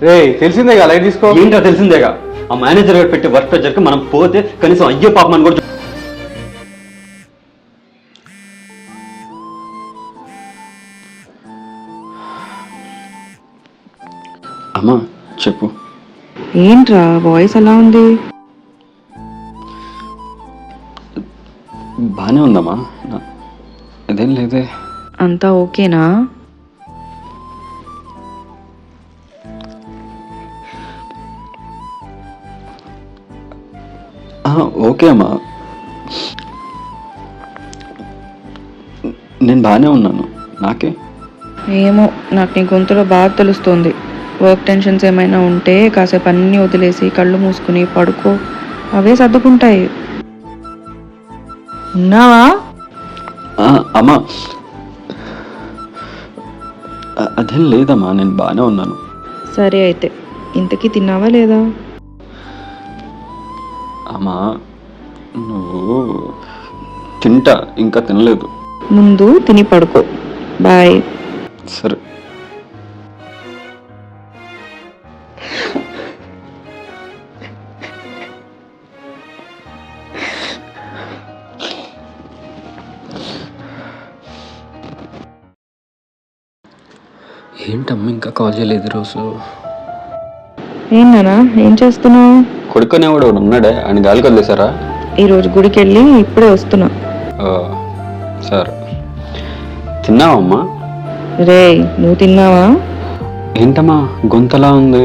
రే తెలిసిందేగా light తీసుకో. ఏంటో తెలిసిందేగా, ఆ మేనేజర్ గారు పెట్టే వర్క్ ప్రెజర్కి మనం పోతే కనీసం అయ్యో పాపం అని కూడా అమ్మా చెప్పు. ఏంట్రా వాయిస్ ఎలా ఉంది? బాగానే ఉందమ్మా, ఇదేం లేదే. అంతా ఓకేనా? ఓకే అమ్మా, నేను బాగానే ఉన్నాను. నాకే ఏమో, నాకు నీ గొంతులో బాగా తెలుస్తుంది. వర్క్ టెన్షన్స్ ఏమైనా ఉంటే కాసేపు అన్నీ వదిలేసి కళ్ళు మూసుకుని పడుకో, అవే సర్దుకుంటాయి. ఉన్నావా? అమ్మా అదేం లేదమ్మా, నేను బాగానే ఉన్నాను. సరే అయితే, ఇంతకీ తిన్నావా లేదా? అమ్మా నువ్వు తింటా, ఇంకా తినలేదు. ముందు తిని పడుకో. బాయ్. సరే. ఏంటమ్మా ఇంకా కాల్ చేయలేదు ఈరోజు? ఏంటన్నా ఏం చేస్తున్నావు? కొడుకునేవాడు ఉన్నాడే, ఆయన గాలికి వదిలేసారా? ఈరోజు గుడికి వెళ్ళి ఇప్పుడే వస్తున్నా. సరే. తిన్నావమ్మా? రే నువ్వు తిన్నావా? ఏంటమ్మా గొంతలా ఉంది?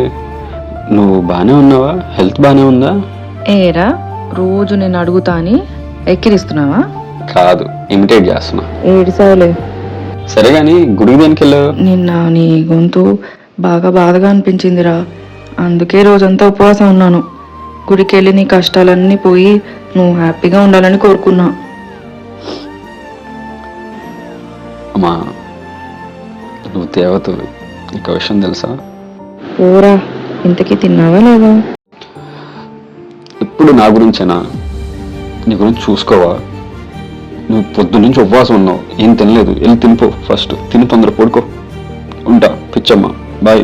నువ్వు బాగానే ఉన్నావా? హెల్త్ బాగానే ఉందా? ఏరా రోజు నేను అడుగుతా అని ఎక్కిరిస్తున్నావా? కాదు, ఇమిటేట్ చేస్తున్నా. ఏడిసావులే. సరే కానీ గుడికి దేనికి వెళ్ళావు? నిన్న నీ గొంతు బాగా బాధగా అనిపించిందిరా, అందుకే రోజంతా ఉపవాసం ఉన్నాను. గుడికి వెళ్ళి నీ కష్టాలన్నీ పోయి నువ్వు హ్యాపీగా ఉండాలని కోరుకున్నా. అమ్మా నువ్వు దేవతవి, నీకు విషయం తెలుసా? ఓరా, ఇంతకీ తిన్నావా లేదా? ఇప్పుడు నా గురించేనా? నీ గురించి చూసుకోవా? నువ్వు పొద్దు నుంచి ఉపవాసం ఉన్నావు, ఏం తినలేదు. వెళ్ళి తినిపో, ఫస్ట్ తిని తొందర పడుకో. ఉంటా పిచ్చమ్మ, బాయ్.